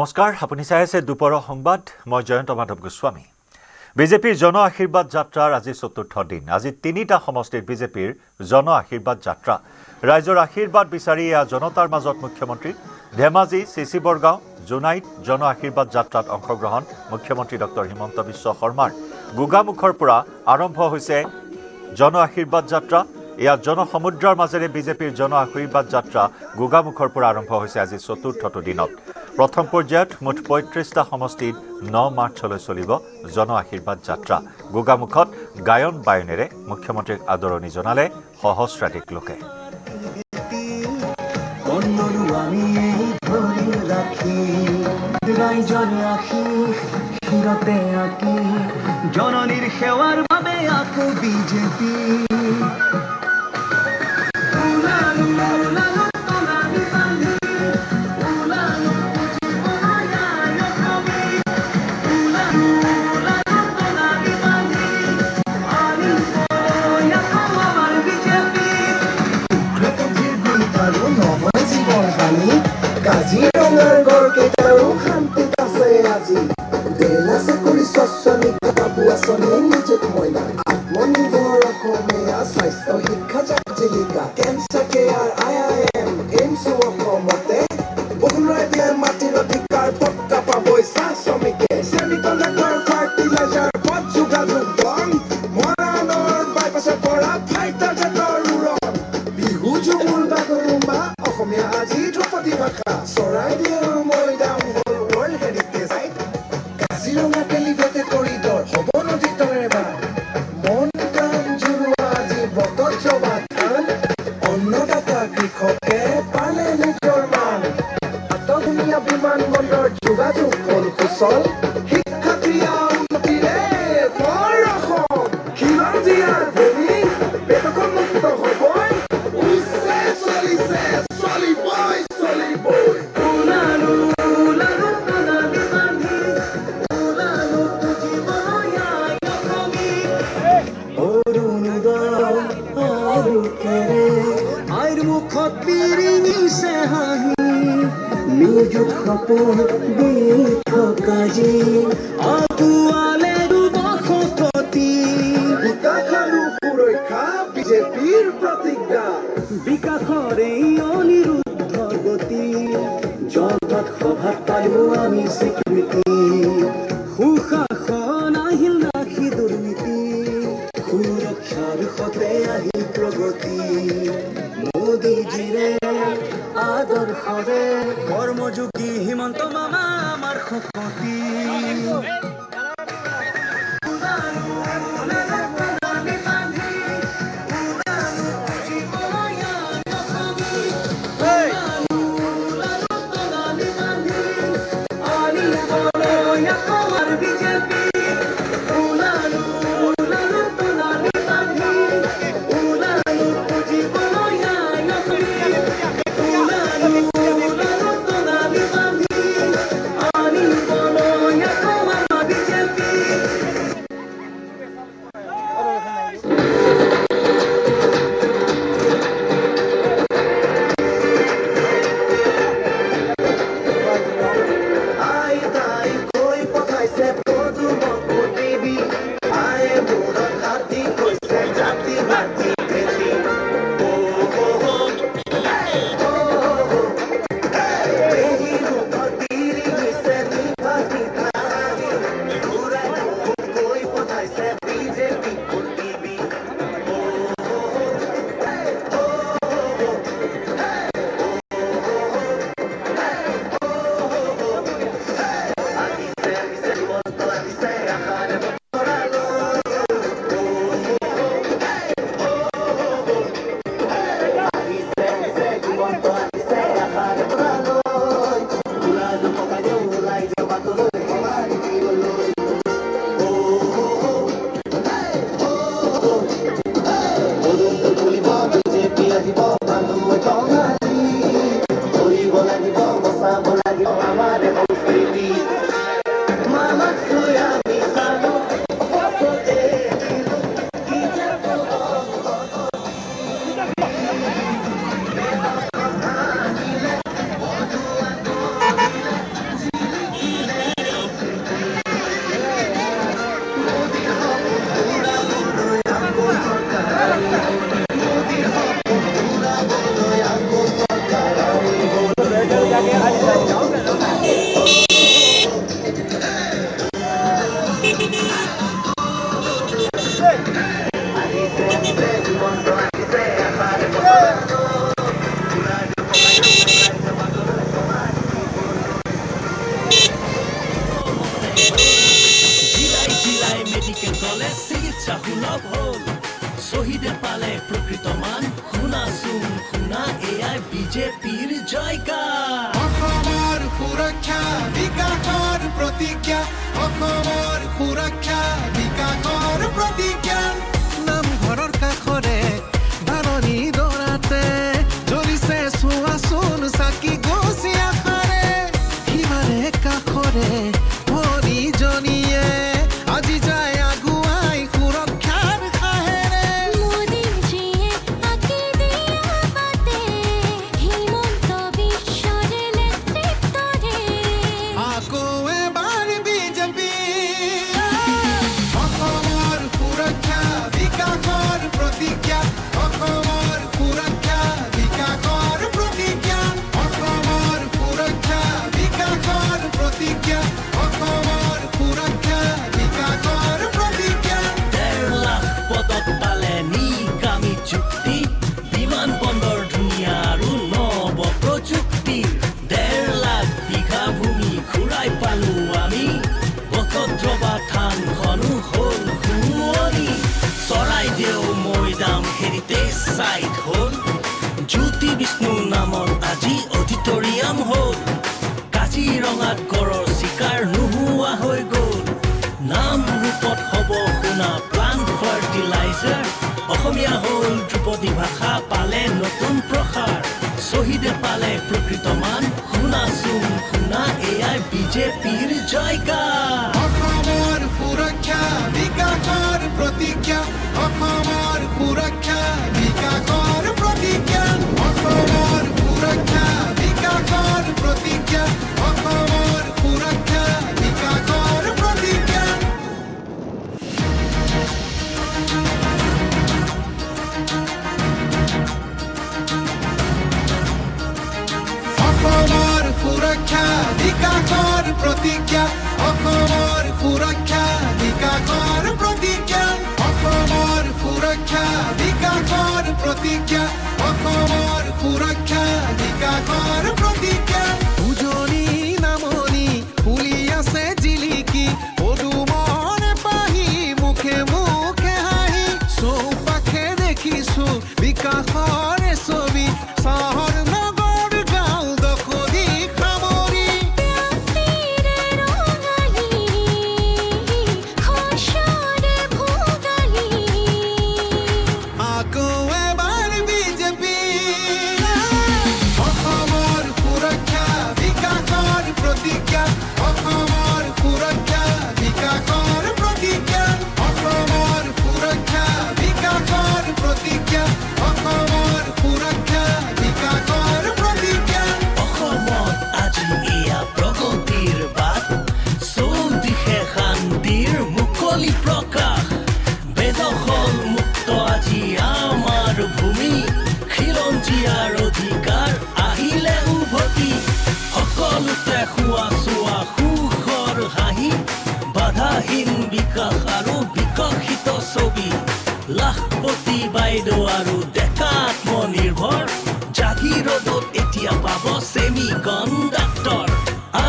নমস্কাৰ, আপুনি চাই আছে দুপৰৰ সংবাদ। মই জয়ন্ত মাধৱ গোস্বামী। বিজেপিৰ জন আশীৰ্বাদ যাত্ৰাৰ আজি চতুৰ্থ দিন। আজি তিনিটা সমষ্টিত বিজেপিৰ জন আশীৰ্বাদ যাত্ৰা। ৰাইজৰ আশীৰ্বাদ বিচাৰি এয়া জনতাৰ মাজত মুখ্যমন্ত্ৰী। ধেমাজি, চিচি বৰগাঁও, জোনাইত জন আশীৰ্বাদ যাত্ৰাত অংশগ্ৰহণ মুখ্যমন্ত্ৰী ডক্টৰ হিমন্ত বিশ্ব শৰ্মাৰ। গোগামুখৰ পৰা আৰম্ভ হৈছে জন আশীৰ্বাদ যাত্ৰা। এয়া জনসমুদ্ৰৰ মাজেৰে বিজেপিৰ জন আশীৰ্বাদ যাত্ৰা গোগামুখৰ পৰা আৰম্ভ হৈছে আজি চতুৰ্থটো দিনত। প্ৰথম পৰ্যায়ত মুঠ ৩৫টা সমষ্টিত ৯ মাৰ্চলৈ চলিব জন আশীৰ্বাদ যাত্ৰা। গোগামুখত গায়ন বায়নেৰে মুখ্যমন্ত্ৰীক আদৰণি জনালে সহস্ৰাধিক লোকে। জননীৰ সেৱাৰ বাবে আকৌ বিজেপি কাজিৰঙাৰ গড় কেইটাৰো শান্তিত আছে আজি। বেলা চাকৰি স্বচ্ছনিক বাবু আঁচনি নিযুত মইনা আত্মনিৰ্ভৰ অসমীয়া স্বাস্থ্য শিক্ষা জীৱিকা কেঞ্চাৰ কেয়াৰ IIM এইমছ অসমতে বহুৰাই দিয়া মাটিৰ অধিকাৰ পট্টা পাবই চাহ শ্ৰমিকে ছেমিকণ্ডাক্টৰ ফাৰ্টিলাইজাৰ পথ যোগাযোগ বন মৰাণৰ বাইপাছৰ পৰা ফাইটাৰ জেটৰ উৰণ বিহু ঝুমুৰ বাগৰুম্বা অসমীয়া আজি ধ্ৰুপদী ভাষা চৰাইদেউ মৈদাম হ'ল ৱৰ্ল্ড হেৰিটেজ চাইট। কাজিৰঙা এলিভেটেড কৰিডৰ হ'ব নদীৰ তলেৰে মন প্ৰাণ জুৰুৱা আজি বতত জবা ধান অন্নদাতা কৃষকে পালে নিজৰ মান। আটঘৰীয়া বিমানবন্দৰ যোগাযোগ হ'ল সুচল শিক্ষাৰ্থীয়া উন্নতিৰে ভৰ অসম খিলঞ্জীয়াৰ ভূমি বেদখল মুক্ত হ'বই উচ্চে চলিছে চলিবই চলিবই। আইৰ মুখত বিৰিঙিছে হাঁহি নিযুত সপোন দি থকা যি আগুৱালে দুবসতি বিকাশ আৰু সুৰক্ষা বিজেপিৰ প্ৰতিজ্ঞা বিকাশৰে অনিৰুদ্ধ গতি জগত সভাত পালো আমি স্বীকৃতি সুশাসন আহিল ৰাখি দুৰ্নীতি সুৰক্ষাৰ সতে আহিল প্ৰগতি মোদীজীৰে আদৰ্শৰে কৰ্মযোগী হিমন্ত মামা আমাৰ শক্তি। প্ৰকৃত মান শুনাচোন শুনা এয়াই বিজেপিৰ জয়গান অসমৰ সুৰক্ষা বিকাশৰ প্ৰতিজ্ঞা অসমৰ সুৰক্ষা বিকাশৰ প্ৰতিজ্ঞা নামঘৰৰ কাষৰে ধাৰণি দৰাতে জ্বলিছে চোৱাচোন চাকি গছি আশাৰে সিমাৰে কাষৰে ভনীজনীয়ে আজি যায় আগুৱাই সুৰক্ষাৰ সাহেৰে মোদীজীয়ে আঁকি দিয়া বাটে হিমন্ত বিশ্বৰে নেতৃত্বৰে আকৌ এবাৰ বিজেপি অসমৰ সুৰক্ষা বিকাশৰ প্ৰতিজ্ঞা অসমৰ সুৰক্ষা বিকাশৰ প্ৰতিজ্ঞা অসমৰ সুৰক্ষা বিকাশৰ প্ৰতিজ্ঞা অসমৰ সুৰক্ষা বিকাশৰ প্ৰতিজ্ঞা 1.5 লাখ পদক পালে নিকামী চুক্তি বিমান বন্দৰ ধুনীয়া আৰু নৱ প্ৰযুক্তি 1.5 লাখ বিঘা ভূমি ঘূৰাই পালো আমি বটদ্ৰৱা থানখনো হ'ল শুৱনি চৰাইদেউ মৈদাম হেৰিটেজ চাইট হ'ল জ্যোতি বিষ্ণু নামত আজি অডিটৰিয়াম হ'ল কাজিৰঙাত গড়ৰ চিকাৰ নোহোৱা হৈ গ'ল নাম ৰূপত হ'ব শুনা প্লান্ট ফাৰ্টিলাইজাৰ অসমীয়া হ'ল ধ্ৰুপদী ভাষা পালে নতুন প্ৰসাৰ শ্বহীদে পালে প্ৰকৃত মান শুনাচোন শুনা এয়াই বিজেপিৰ জয়গান অসমৰ সুৰক্ষা বিকাশৰ প্ৰতিজ্ঞা অসমৰ সুৰক্ষা বিকাশৰ প্ৰতিজ্ঞা অসমৰ সুৰক্ষা বিকাশৰ প্ৰতিজ্ঞা অসমৰ সুৰক্ষা বিকাশৰ প্ৰতিজ্ঞা অসমৰ সুৰক্ষা বিকাশৰ প্ৰতিজ্ঞা অসমৰ সুৰক্ষা বিকাশৰ প্ৰতিজ্ঞা অসমৰ সুৰক্ষা বিকাশৰ প্ৰতিজ্ঞা অসমৰ সুৰক্ষা বিকাশৰ প্ৰতিজ্ঞা উজনি নামনি ফুলি আছে জিলিকি পদুমনে পাহি মুখে মুখে হাঁহি চৌপাশে দেখিছো বিকাশৰে ছবি চহৰ নগৰ গাঁও দখলি সামৰি তীৰে ৰঙালী খচৰে ভোগালী আকৌ এবাৰ বিজেপি অসমৰ সুৰক্ষা বিকাশৰ প্ৰতিজ্ঞা অসমৰ সুৰক্ষা বিকাশৰ প্ৰতিজ্ঞা অসমৰ সুৰক্ষা বিকাশৰ প্ৰতিজ্ঞা অসমৰ সুৰক্ষা বিকাশৰ প্ৰতিজ্ঞা অসমত আজি এয়া প্ৰগতিৰ বাট চৌদিশে শান্তিৰ মুকলি প্ৰকাশ বেদখল মুক্ত আজি আমাৰ ভূমি খিলঞ্জীয়াৰ অধিকাৰ আহিলে উভতি সকলোতে খোৱা চোৱা সুখৰ হাঁহি বাধাহীন বিকাশ আৰু বিকশিত ছবি লাখপতি বাইদেউ আৰু ডেকা আত্মনিৰ্ভৰ জাগিৰোডত এতিয়া পাব ছেমি কণ্ডাক্টৰ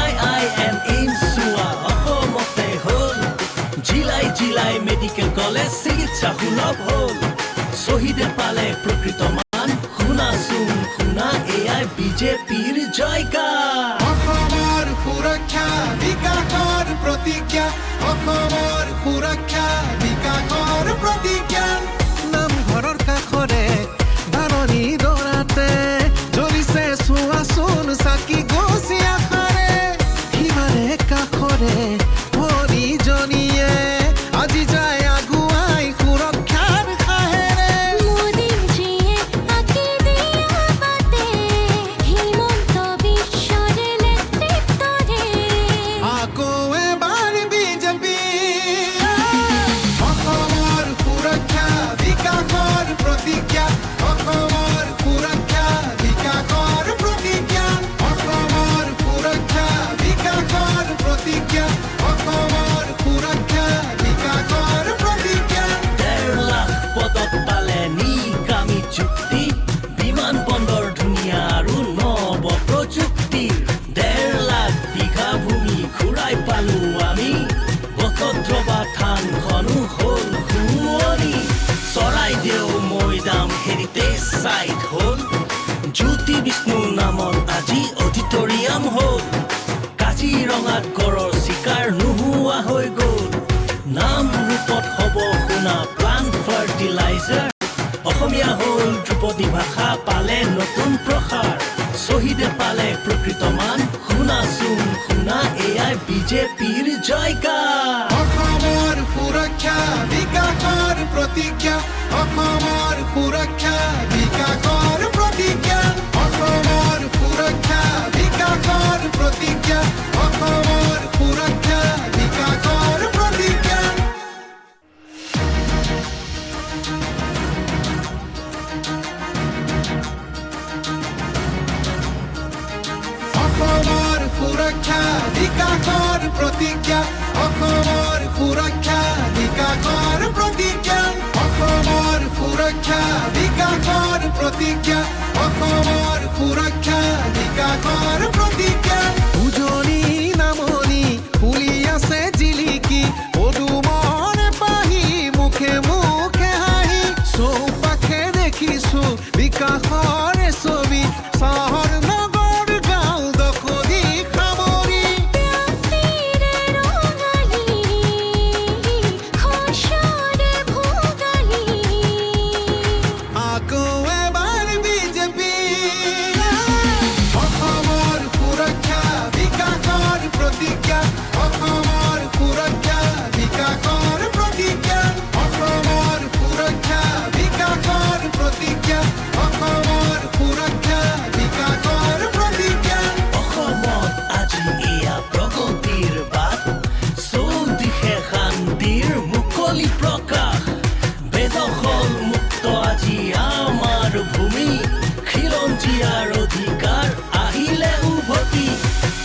IIM এইমছ চোৱা অসমতে হ'ল জিলাই জিলাই মেডিকেল কলেজ চিকিৎসা সুলভ হ'ল শ্বহীদে পালে প্ৰকৃত মান শুনাচোন শুনা এয়াই বিজেপিৰ জয়গান অসমৰ সুৰক্ষা বিকাশৰ প্ৰতিজ্ঞা অসমৰ সুৰক্ষা বিকাশৰ প্ৰতিজ্ঞা নামঘৰৰ কাষৰে ধাৰণি দৰাতে জ্বলিছে চোৱাচোন চাকি গছি আশাৰে সিমাৰে কাষৰে ভনীজনীয়ে আজি যায় আগুৱাই সুৰক্ষাৰ সাহেৰে মোদীজীয়ে আঁকি দিয়া বাটে হিমন্ত বিশ্বৰে নেতৃত্বৰে আকৌ এবাৰ বিজেপি অসমৰ সুৰক্ষা বিকাশৰ প্ৰতিজ্ঞা অসমৰ সুৰক্ষা বিকাশৰ প্ৰতিজ্ঞা অসমৰ সুৰক্ষা বিকাশৰ প্ৰতিজ্ঞা অসমৰ সুৰক্ষা বিকাশৰ প্ৰতিজ্ঞা 1.5 লাখ পদক পালে নিকামী চুক্তি বিমান বন্দৰ ধুনীয়া আৰু নৱ প্ৰযুক্তি 1.5 লাখ বিঘা ভূমি ঘূৰাই পালো আমি বটদ্ৰৱা থানখনো হ'ল শুৱনি চৰাইদেউ মৈদাম চাইড হ'ল জ্যোতি বিষ্ণু নামত আজি অডিটৰিয়াম হ'ল কাজিৰঙাত গড়ৰ চিকাৰ নোহোৱা হৈ গ'ল নাম ৰূপত হ'ব শুনা প্লান্ট ফাৰ্টিলাইজাৰ অসমীয়া হ'ল ধ্ৰুপদী ভাষা পালে নতুন প্ৰসাৰ শ্বহীদে পালে প্ৰকৃত মান শুনাচোন শুনা এয়াই বিজেপিৰ জয়গান অসমৰ সুৰক্ষা বিকাশৰ প্ৰতিজ্ঞা অসমৰ সুৰক্ষা বিকাশৰ প্ৰতিজ্ঞা অসমৰ সুৰক্ষা বিকাশৰ প্ৰতিজ্ঞা অসমৰ সুৰক্ষা বিকাশৰ প্ৰতিজ্ঞা অসমৰ সুৰক্ষা বিকাশৰ প্ৰতিজ্ঞা অসমৰ সুৰক্ষা বিকাশৰ প্ৰতিজ্ঞা অসমৰ সুৰক্ষা বিকাশৰ প্ৰতিজ্ঞা অসমৰ সুৰক্ষা বিকাশৰ প্ৰতিজ্ঞা উজনি নামনি ফুলি আছে জিলিকি পদুমৰ পাহি মুখে মুখে হাঁহি চৌপাশে দেখিছো বিকাশৰ ছবি চহৰ নগৰ গাঁও দখলি সামৰি প্ৰান্তিৰে ৰঙালি খোশৰে ভোগালি আকৌ এবাৰ বিজেপি অসমৰ সুৰক্ষা বিকাশৰ প্ৰতিজ্ঞা অসমৰ সুৰক্ষা বিকাশৰ প্ৰতিজ্ঞা অসমৰ সুৰক্ষা বিকাশৰ প্ৰতিজ্ঞা অসমৰ সুৰক্ষা বিকাশৰ প্ৰতিজ্ঞা অসমত আজি এয়া প্ৰগতিৰ বাট চৌদিশে শান্তিৰ মুকলি প্ৰকাশ বেদখল মুক্ত আজি আমাৰ ভূমি খিলঞ্জীয়াৰ অধিকাৰ আহিলে উভতি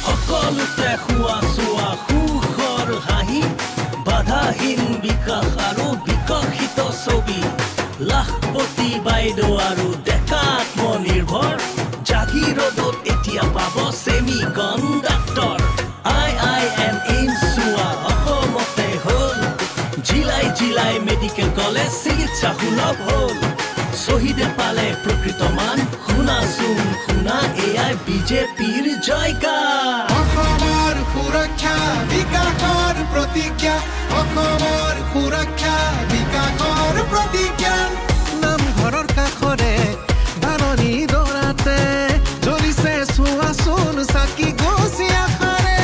সকলোতে খোৱা চোৱা সুখৰ হাঁহি বাধাহীন বিকাশ আৰু বিকশিত ছবি লাখপতি বাইদেউ আৰু ডেকা আত্মনিৰ্ভৰ জাগিৰোডত এতিয়া পাব চেমি কণ্ডাক্টৰ IIM এইমছ চোৱা অসমতে হ'ল জিলাই জিলাই মেডিকেল কলেজ চিকিৎসা সুলভ হ'ল শ্বহীদে পালে প্ৰকৃত মান শুনাচোন শুনা এয়াই বিজেপিৰ জয়গান অসমৰ সুৰক্ষা বিকাশৰ প্ৰতিজ্ঞা অসমৰ সুৰক্ষা বিকাশৰ প্ৰতিজ্ঞা নামঘৰৰ কাষৰে ধাননি দৰাতে জ্বলিছে চোৱাচোন চাকি গছি আশাৰে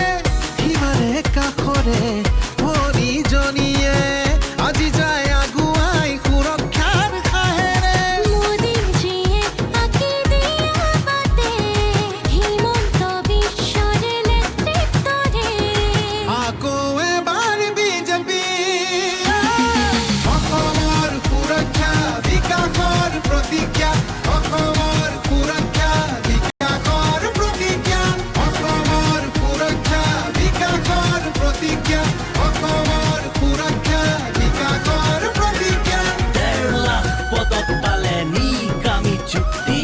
সিমাৰে কাষৰে ভনীজনীয়ে আজি যায় আগুৱাই সুৰক্ষাৰ সাহেৰে মোদীৰ জিয়ে আঁকি দিয়া বাটে হিমন্ত বিশ্বৰে নেতৃত্বৰে আকৌ এবাৰ বিজেপি অসমৰ সুৰক্ষা বিকাশৰ প্ৰতিজ্ঞা অসমৰ সুৰক্ষা বিকাশৰ প্ৰতিজ্ঞা অসমৰ সুৰক্ষা বিকাশৰ প্ৰতিজ্ঞা অসমৰ সুৰক্ষা বিকাশৰ প্ৰতিজ্ঞা 1.5 লাখ পদত পালে নিকামী চুক্তি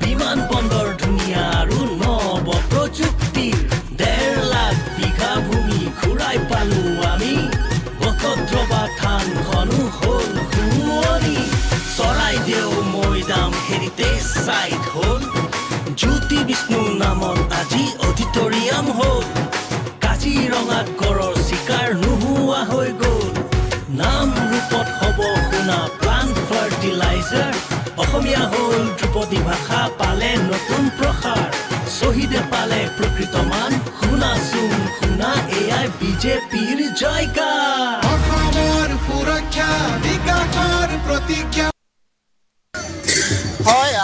বিমান বন্দৰ ধুনীয়া আৰু নৱ প্ৰযুক্তিৰ 1.5 লাখ বিঘা ভূমি ঘূৰাই পালো আমি বটদ্ৰৱা থানখনো হ'ল শুৱনি চৰাইদেউ মৈদাম হেৰিটেজ চাইট হ'ল জ্যোতি বিষ্ণু নামত আজি অডিটৰিয়াম হ'ল কাজিৰঙাত গড়ৰ চিকাৰ নোহোৱা হৈ গ'ল নাম ৰূপত হ'ব শুনা প্লান্ট ফাৰ্টিলাইজাৰ অসমীয়া হ'ল ধ্ৰুপদী ভাষা পালে নতুন প্ৰসাৰ শ্বহীদে পালে প্ৰকৃত মান শুনাচোন শুনা এয়াই বিজেপিৰ জয়গান অসমৰ সুৰক্ষা বিকাশৰ প্ৰতিজ্ঞা হয়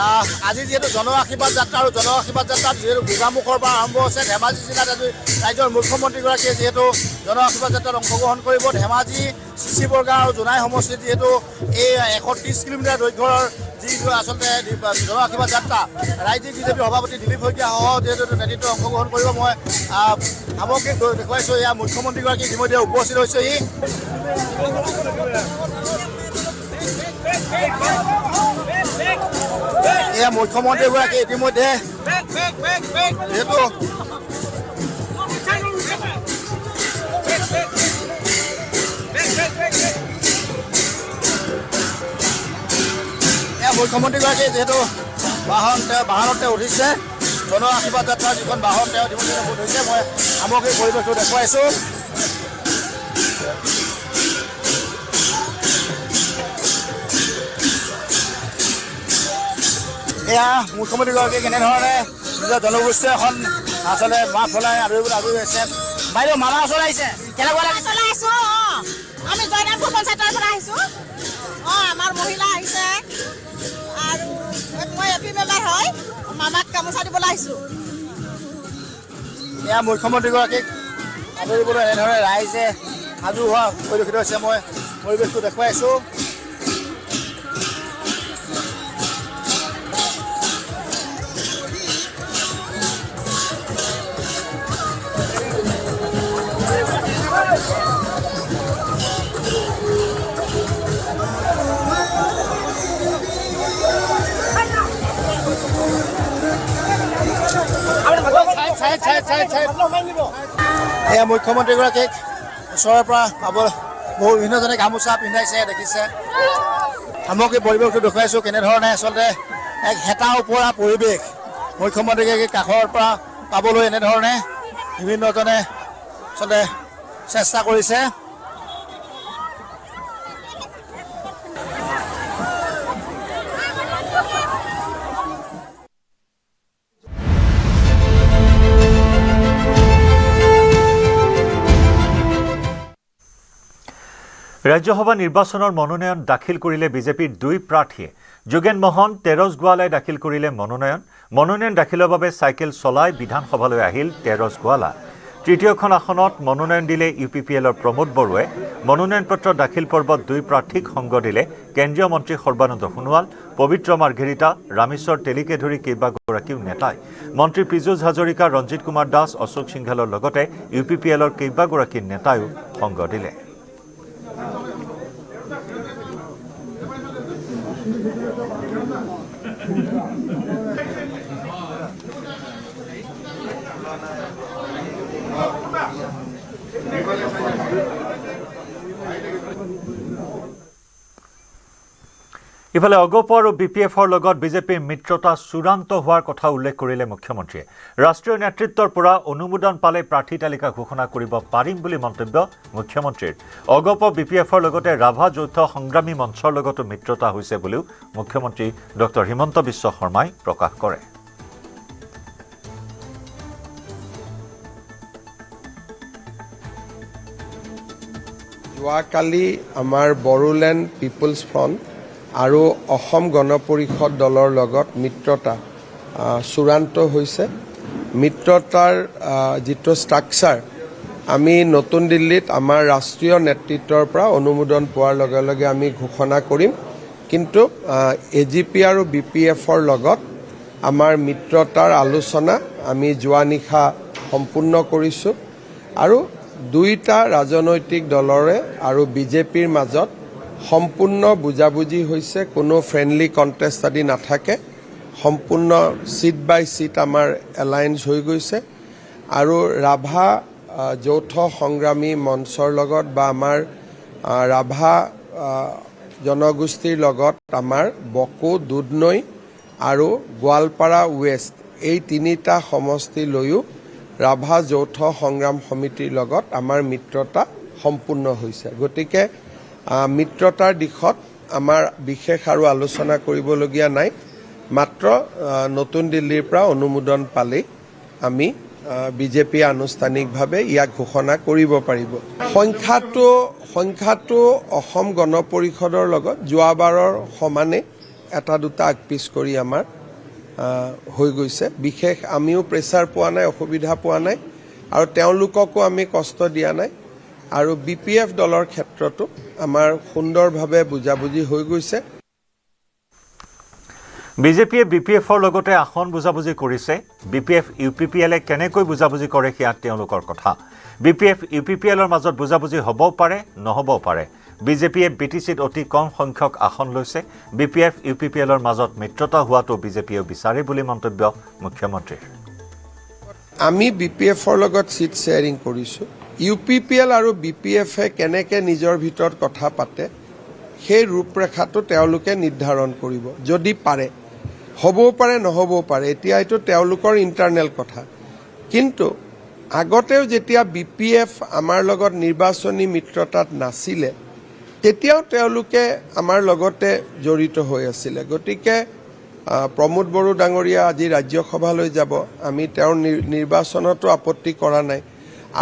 আজি যিহেতু জন আশীৰ্বাদ যাত্ৰা আৰু জন আশীৰ্বাদ যাত্ৰাত যিহেতু গোগামুখৰ পৰা আৰম্ভ হৈছে ধেমাজি জিলাত আজি ৰাজ্যৰ মুখ্যমন্ত্ৰীগৰাকীয়ে যিহেতু জন আশীৰ্বাদ যাত্ৰাত অংশগ্ৰহণ কৰিব ধেমাজি চিচি বৰগাঁ আৰু জোনাই সমষ্টিত যিহেতু এই 130 কিলোমিটাৰ দৈৰ্ঘ্যৰ যি আচলতে জন আশীৰ্বাদ যাত্ৰা ৰাজ্যিক বিজেপিৰ সভাপতি দিলীপ শইকীয়াসহ যিহেতু নেতৃত্ব অংশগ্ৰহণ কৰিব মই সামগ্ৰিক দেখুৱাইছোঁ এয়া মুখ্যমন্ত্ৰীগৰাকী ইতিমধ্যে উপস্থিত হৈছেহি এয়া মুখ্যমন্ত্ৰীগৰাকী ইতিমধ্যে যিহেতু মুখ্যমন্ত্ৰীগৰাকীয়ে যিহেতু বাহনতে উঠিছে জন আশীৰ্বাদ যাত্ৰাৰ যিখন বাহন তেওঁ ইতিমধ্যে উঠিছে মই সামগ্ৰিক পৰিৱেশটো দেখুৱাইছোঁ এয়া মুখ্যমন্ত্ৰীগৰাকীয়ে কেনেধৰণে নিজৰ জনগোষ্ঠীৰ এখন আচলতে মাত ফলাই আদৰিবলৈ আদৰি হৈছে বাইদেউ মালা চলাইছে কেনেকুৱা লাগিছে চলাইছো আমি জয়নামপুৰ পঞ্চায়তৰ পৰা আহিছো আমাৰ মহিলা আহিছে আৰু মই এপি মেম্বাৰ হয় মামাক গামোচা দিবলৈ আহিছো এয়া মুখ্যমন্ত্ৰীগৰাকীক আদৰিবলৈ এনেধৰণে ৰাইজে সাজু হোৱা পৰিলক্ষিত হৈছে মই পৰিৱেশটো দেখুৱাইছোঁ এয়া মুখ্যমন্ত্ৰীগৰাকীক ওচৰৰ পৰা বহু বিভিন্নজনে গামোচা পিন্ধাইছে দেখিছে সামগ্ৰিক পৰিৱেশটো দেখুৱাইছোঁ কেনেধৰণে আচলতে এক হেতা ওপৰা পৰিৱেশ মুখ্যমন্ত্ৰীগৰাকীক কাষৰ পৰা পাবলৈ এনেধৰণে বিভিন্নজনে আচলতে চেষ্টা কৰিছে ৰাজ্যসভা নিৰ্বাচনৰ মনোনয়ন দাখিল কৰিলে বিজেপিৰ দুই প্ৰাৰ্থীয়ে যোগেন মহন তেৰজ গোৱালাই দাখিল কৰিলে মনোনয়ন দাখিলৰ বাবে চাইকেল চলাই বিধানসভালৈ আহিল তেৰজ গোৱালা তৃতীয়খন আসনত মনোনয়ন দিলে ইউপিপিএলৰ প্ৰমোদ বৰুৱাই মনোনয়ন পত্ৰ দাখিল পৰ্বত দুই প্ৰাৰ্থীক সংগ দিলে কেন্দ্ৰীয় মন্ত্ৰী সৰ্বানন্দ সোণোৱাল পবিত্ৰ মাৰ্ঘেৰিটা ৰামেশ্বৰ তেলীকে ধৰি কেইবাগৰাকীও নেতাই মন্ত্ৰী পীযুষ হাজৰিকা ৰঞ্জিত কুমাৰ দাস অশোক সিংঘালৰ লগতে ইউপিপিএলৰ কেইবাগৰাকী নেতাইও সংগ দিলে ইফালে অগপ আৰু বিপিএফৰ লগত বিজেপিৰ মিত্ৰতা চূড়ান্ত হোৱাৰ কথা উল্লেখ কৰিলে মুখ্যমন্ত্ৰীয়ে ৰাষ্ট্ৰীয় নেতৃত্বৰ পৰা অনুমোদন পালে প্ৰাৰ্থী তালিকা ঘোষণা কৰিব পাৰিম বুলি মন্তব্য মুখ্যমন্ত্ৰীৰ অগপ বিপিএফৰ লগতে ৰাভা যৌথ সংগ্ৰামী মঞ্চৰ লগতো মিত্ৰতা হৈছে বুলিও মুখ্যমন্ত্ৰী ডক্টৰ হিমন্ত বিশ্ব শৰ্মাই প্ৰকাশ কৰে যোৱাকালি আমাৰ বড়োলেণ্ড পিপলছ ফ্ৰণ্ট আৰু অসম গণ পৰিষদ দলৰ লগত মিত্ৰতা চূড়ান্ত হৈছে মিত্ৰতাৰ যিটো ষ্ট্ৰাকচাৰ আমি নতুন দিল্লীত আমাৰ ৰাষ্ট্ৰীয় নেতৃত্বৰ পৰা অনুমোদন পোৱাৰ লগে লগে আমি ঘোষণা কৰিম কিন্তু এজিপি আৰু বিপিএফৰ লগত আমাৰ মিত্ৰতাৰ আলোচনা আমি যোৱা নিশা সম্পূৰ্ণ কৰিছোঁ আৰু দুইটা ৰাজনৈতিক দলৰে আৰু বিজেপিৰ মাজত সম্পূৰ্ণ বুজাবুজি হৈছে কোনো ফ্ৰেণ্ডলি কণ্টেষ্ট আদি নাথাকে সম্পূৰ্ণ সিট বাই সিট আমাৰ এলায়েন্স হৈ গৈছে আৰু ৰাভা যৌথ সংগ্ৰামী মঞ্চৰ লগত বা আমাৰ ৰাভা জনগোষ্ঠীৰ লগত আমাৰ বকো দুধনৈ আৰু গোৱালপাৰা ৱেষ্ট এই তিনিটা সমষ্টি লৈও ৰাভা যৌথ সংগ্ৰাম সমিতিৰ লগত আমাৰ মিত্ৰতা সম্পূৰ্ণ হৈছে গতিকে মিত্ৰতাৰ দিশত আমাৰ বিশেষ আৰু আলোচনা কৰিবলগীয়া নাই মাত্ৰ নতুন দিল্লীৰ পৰা অনুমোদন পালে আমি বিজেপি আনুষ্ঠানিকভাৱে ইয়াক ঘোষণা কৰিব পাৰিব সংখ্যাটো অসম গণ পৰিষদৰ লগত যোৱাবাৰৰ সমানে এটা দুটা আগপিছ কৰি আমাৰ হৈ গৈছে বিশেষ আমিও প্ৰেছাৰ পোৱা নাই অসুবিধা পোৱা নাই আৰু তেওঁলোককো আমি কষ্ট দিয়া নাই আৰু বিপিএফ দলৰ ক্ষেত্ৰতো আমাৰ সুন্দৰভাৱে বুজাবুজি হৈ গৈছে বিজেপিয়ে বিপিএফৰ লগতে আসন বুজাবুজি কৰিছে বিপিএফ ইউপিপিএলে কেনেকৈ বুজাবুজি কৰে সেয়া তেওঁলোকৰ কথা বিপিএফ ইউপিপিএলৰ মাজত বুজাবুজি হ'বও পাৰে নহ'বও পাৰে বিজেপিয়ে বিটিচিত অতি কম সংখ্যক আসন লৈছে বিপিএফ ইউপিপিএলৰ মাজত মিত্ৰতা হোৱাটো বিজেপিয়ে বিচাৰে বুলি মন্তব্য মুখ্যমন্ত্ৰীৰ আমি বিপিএফৰ লগত সিট শ্বেয়াৰিং কৰিছোঁ ইউপিপিএল আৰু বিপিএফে কেনেকৈ নিজৰ ভিতৰত কথা পাতে সেই ৰূপৰেখাটো তেওঁলোকে নিৰ্ধাৰণ কৰিব যদি পাৰে হ'বও পাৰে নহ'বও পাৰে এতিয়া এইটো তেওঁলোকৰ ইণ্টাৰনেল কথা কিন্তু আগতেও যেতিয়া BPF আমাৰ লগত নিৰ্বাচনী মিত্ৰতাত নাছিলে তেতিয়াও তেওঁলোকে আমাৰ লগতে জড়িত হৈ আছিলে গতিকে প্ৰমোদ বড়ো ডাঙৰীয়া আজি ৰাজ্যসভালৈ যাব আমি তেওঁৰ নিৰ্বাচনতো আপত্তি কৰা নাই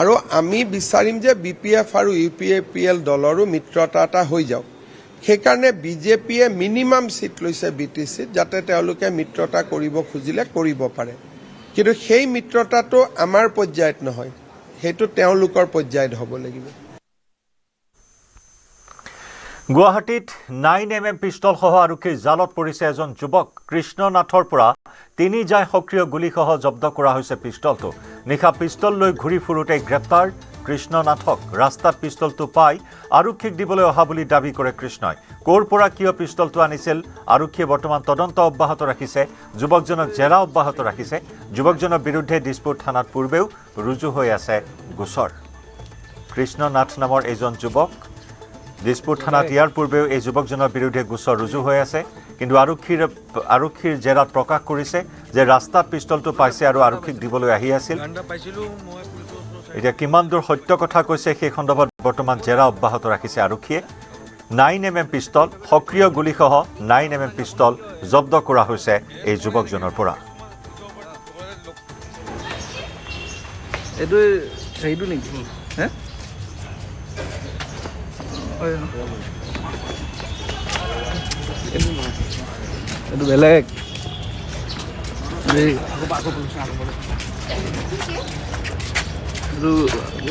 আৰু আমি বিচাৰিম যে BPF আৰু UPAPL দলৰো মিত্ৰতা এটা হৈ যাওক সেইকাৰণে বিজেপিয়ে মিনিমাম সিট লৈছে BTCত যাতে তেওঁলোকে মিত্ৰতা কৰিব খুজিলে কৰিব পাৰে কিন্তু সেই মিত্ৰতাটো আমাৰ পৰ্যায়ত নহয় সেইটো তেওঁলোকৰ পৰ্যায়ত হ'ব লাগিব গুৱাহাটীত 9mm পিষ্টল সহ আৰক্ষীৰ জালত পৰিছে এজন যুৱক কৃষ্ণনাথৰ পৰা 3 জাই সক্ৰিয় গুলীসহ জব্দ কৰা হৈছে পিষ্টলটো নিশা পিষ্টল লৈ ঘূৰি ফুৰোতে গ্ৰেপ্তাৰ কৃষ্ণনাথক ৰাস্তাত পিষ্টলটো পাই আৰক্ষীক দিবলৈ অহা বুলি দাবী কৰে কৃষ্ণই কোৰ পৰা কিয় পিষ্টলটো আনিছিল আৰক্ষীয়ে বৰ্তমান তদন্ত অব্যাহত ৰাখিছে যুৱকজনক জেৰা অব্যাহত ৰাখিছে যুৱকজনৰ বিৰুদ্ধে দিছপুৰ থানাত পূৰ্বেও ৰুজু হৈ আছে গোচৰ কৃষ্ণনাথ নামৰ এজন যুৱক দিছপুৰ থানাত ইয়াৰ পূৰ্বেও এই যুৱকজনৰ বিৰুদ্ধে গোচৰ ৰুজু হৈ আছে কিন্তু আৰক্ষীৰ জেৰাত প্ৰকাশ কৰিছে যে ৰাস্তাত পিষ্টলটো পাইছে আৰু আৰক্ষীক দিবলৈ আহি আছিল এতিয়া কিমান দূৰ সত্য কথা কৈছে সেই সন্দৰ্ভত বৰ্তমান জেৰা অব্যাহত ৰাখিছে আৰক্ষীয়ে 9mm পিষ্টল সক্ৰিয় গুলীসহ 9mm পিষ্টল জব্দ কৰা হৈছে এই যুৱকজনৰ পৰা এইটো সেইটো নেকি হে এইটো বেলেগ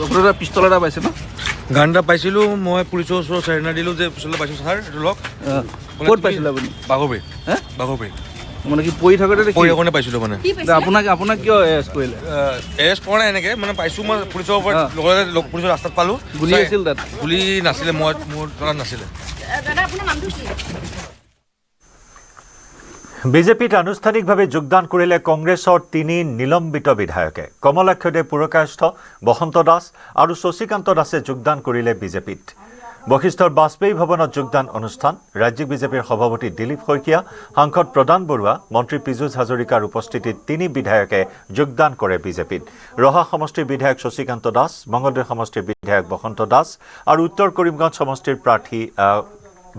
আপোনাৰ পিষ্টল এটা পাইছে ন গান এটা পাইছিলোঁ মই পুলিচৰ ওচৰত চাৰিনা দিলোঁ যে পিছলৈ পাইছোঁ ছাৰ এইটো লওক ক'ত পাইছিলে আপুনি বাঘৰবাৰী হে বাঘৰবাৰী মানে কি পৰি থাকোঁতে পৰি থাকোঁতে পাইছিলোঁ মানে আপোনাক কিয় এৰেষ্ট কৰিলে এৰেষ্ট কৰা নাই এনেকৈ মানে পাইছোঁ মই পুলিচৰ ওপৰত লগতে পুলিচৰ ৰাস্তাত পালোঁ গুলি আছিল তাত গুলি নাছিলে মোৰ জনাত নাছিলে বিজেপিত আনুষ্ঠানিকভাৱে যোগদান কৰিলে কংগ্ৰেছৰ 3 নিলম্বিত বিধায়কে কমলাক্ষদেৱ পুৰকায়স্থ বসন্ত দাস আৰু শশীকান্ত দাসে যোগদান কৰিলে বিজেপিত বশিষ্ঠৰ বাজপেয়ী ভৱনত যোগদান অনুষ্ঠান ৰাজ্যিক বিজেপিৰ সভাপতি দিলীপ শইকীয়া সাংসদ প্ৰদান বৰুৱা মন্ত্ৰী পীযুষ হাজৰিকাৰ উপস্থিতিত 3 বিধায়কে যোগদান কৰে বিজেপিত ৰহা সমষ্টিৰ বিধায়ক শশীকান্ত দাস মঙ্গলদৈ সমষ্টিৰ বিধায়ক বসন্ত দাস আৰু উত্তৰ কৰিমগঞ্জ সমষ্টিৰ প্ৰাৰ্থী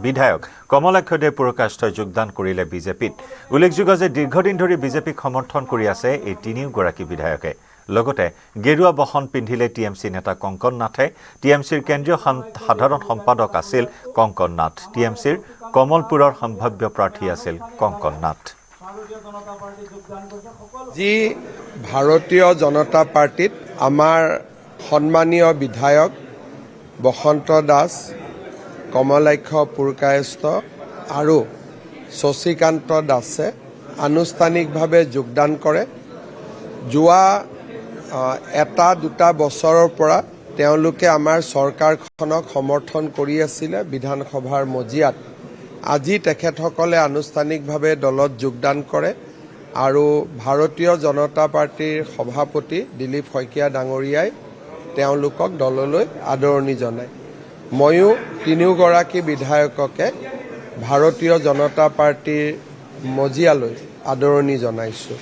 বিধায়ক কমলাক্ষদেৱ পুৰকায়স্থই যোগদান কৰিলে বিজেপিত উল্লেখযোগ্য যে দীৰ্ঘদিন ধৰি বিজেপিক সমৰ্থন কৰি আছে এই 3গৰাকী বিধায়কে লগতে গেৰুৱা বহন পিন্ধিলে TMC নেতা কংকন নাথে TMCৰ কেন্দ্ৰীয় সাধাৰণ সম্পাদক আছিল কংকন নাথ TMCৰ কমলপুৰৰ সম্ভাৱ্য প্ৰাৰ্থী আছিল কংকন নাথ যি ভাৰতীয় জনতা পাৰ্টিত আমাৰ সন্মানীয় বিধায়ক বসন্ত দাস কমলাক্ষ পুৰকায়স্থ আৰু শশীকান্ত দাসে আনুষ্ঠানিকভাৱে যোগদান কৰে যোৱা এটা দুটা বছৰৰ পৰা তেওঁলোকে আমাৰ চৰকাৰখনক সমৰ্থন কৰি আছিলে বিধানসভাৰ মজিয়াত আজি তেখেতসকলে আনুষ্ঠানিকভাৱে দলত যোগদান কৰে আৰু ভাৰতীয় জনতা পাৰ্টিৰ সভাপতি দিলীপ শইকীয়া ডাঙৰীয়াই তেওঁলোকক দললৈ আদৰণি জনায় ময়ো 3গৰাকী বিধায়ককে ভাৰতীয় জনতা পাৰ্টিৰ মজিয়ালৈ আদৰণি জনাইছোঁ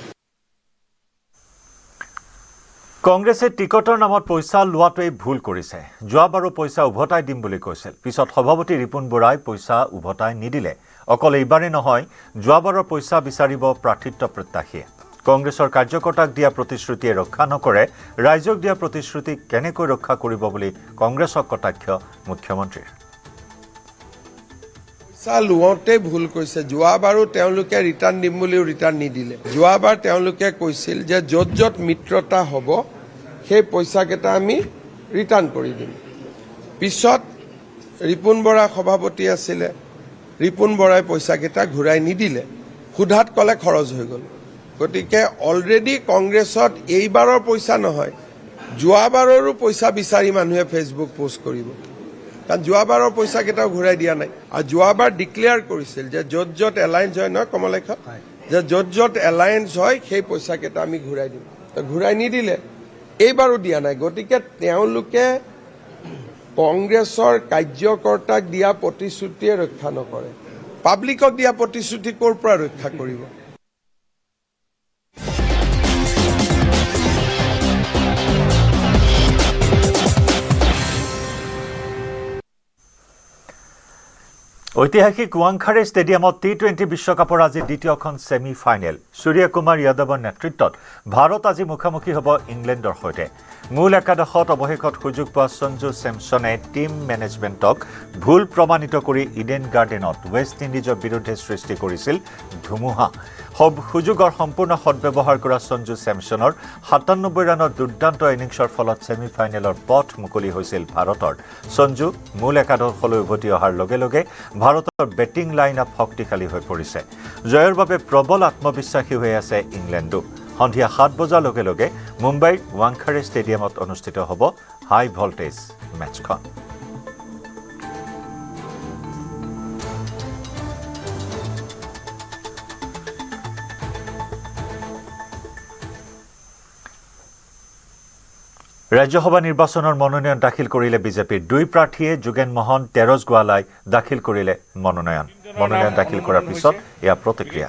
কংগ্ৰেছে টিকটৰ নামত পইচা লোৱাটোৱে ভুল কৰিছে যোৱাবাৰো পইচা উভতাই দিম বুলি কৈছিল পিছত সভাপতি ৰিপুন বৰাই পইচা উভতাই নিদিলে অকল এইবাৰে নহয় যোৱাবাৰৰ পইচা বিচাৰিব প্ৰাৰ্থিত্ব প্ৰত্যাশীয়ে কংগ্ৰেছৰ কাৰ্যকৰ্তাক দিয়া প্ৰতিশ্ৰুতিয়ে ৰক্ষা নকৰে ৰাইজক দিয়া প্ৰতিশ্ৰুতি কেনেকৈ ৰক্ষা কৰিব বুলি কংগ্ৰেছক কটাক্ষ মুখ্যমন্ত্ৰীৰ পইচা লোৱাতে ভুল কৈছে যোৱাবাৰো তেওঁলোকে ৰিটাৰ্ণ দিম বুলিও ৰিটাৰ্ণ নিদিলে যোৱাবাৰ তেওঁলোকে কৈছিল যে য'ত য'ত মিত্ৰতা হ'ব সেই পইচাকেইটা আমি ৰিটাৰ্ণ কৰি দিম পিছত ৰিপুন বৰা সভাপতি আছিলে ৰিপুন বৰাই পইচাকেইটা ঘূৰাই নিদিলে সুধাত ক'লে খৰচ হৈ গ'ল গতিকে অলৰেডি কংগ্ৰেছত এইবাৰৰ পইচা নহয় যোৱাবাৰৰো পইচা বিচাৰি মানুহে ফেচবুক পোষ্ট কৰিব কাৰণ যোৱাবাৰৰ পইচাকেইটাও ঘূৰাই দিয়া নাই আৰু যোৱাবাৰ ডিক্লেয়াৰ কৰিছিল যে য'ত য'ত এলায়েন্স হয় নহয় কমলেশ যে য'ত য'ত এলায়েন্স হয় সেই পইচাকেইটা আমি ঘূৰাই দিম ঘূৰাই নিদিলে এইবাৰো দিয়া নাই গতিকে তেওঁলোকে কংগ্ৰেছৰ কাৰ্যকৰ্তাক দিয়া প্ৰতিশ্ৰুতিয়ে ৰক্ষা নকৰে পাব্লিকক দিয়া প্ৰতিশ্ৰুতি ক'ৰ পৰা ৰক্ষা কৰিব ঐতিহাসিক ৱাংখাৰে ষ্টেডিয়ামত টি20 বিশ্বকাপৰ আজি দ্বিতীয়খন ছেমি ফাইনেল সূৰ্যকুমাৰ যাদৱৰ নেতৃত্বত ভাৰত আজি মুখামুখি হ'ব ইংলেণ্ডৰ সৈতে মূল একাদশত অৱশেষত সুযোগ পোৱা সঞ্জু চেমছনে টিম মেনেজমেণ্টক ভুল প্ৰমাণিত কৰি ইডেন গাৰ্ডেনত ৱেষ্ট ইণ্ডিজৰ বিৰুদ্ধে সৃষ্টি কৰিছিল ধুমুহা সুযোগৰ সম্পূৰ্ণ সদ্ব্যৱহাৰ কৰা সঞ্জু চেমছনৰ ৯৭ ৰানৰ দুৰ্দান্ত ইনিংছৰ ফলত ছেমি ফাইনেলৰ পথ মুকলি হৈছিল ভাৰতৰ সঞ্জু মূল একাদশলৈ উভতি অহাৰ লগে লগে ভাৰতৰ বেটিং লাইন আপ শক্তিশালী হৈ পৰিছে জয়ৰ বাবে প্ৰবল আত্মবিশ্বাসী হৈ আছে ইংলেণ্ডো সন্ধিয়া ৭ বজাৰ লগে লগে মুম্বাইৰ ৱাংখাৰে ষ্টেডিয়ামত অনুষ্ঠিত হ'ব হাই ভল্টেজ মেচখন ৰাজ্যসভা নিৰ্বাচনৰ মনোনয়ন দাখিল কৰিলে বিজেপিৰ দুই প্ৰাৰ্থীয়ে যোগেন মহন তেৰজ গোৱালাই দাখিল কৰিলে মনোনয়ন দাখিল কৰাৰ পিছত এয়া প্ৰতিক্ৰিয়া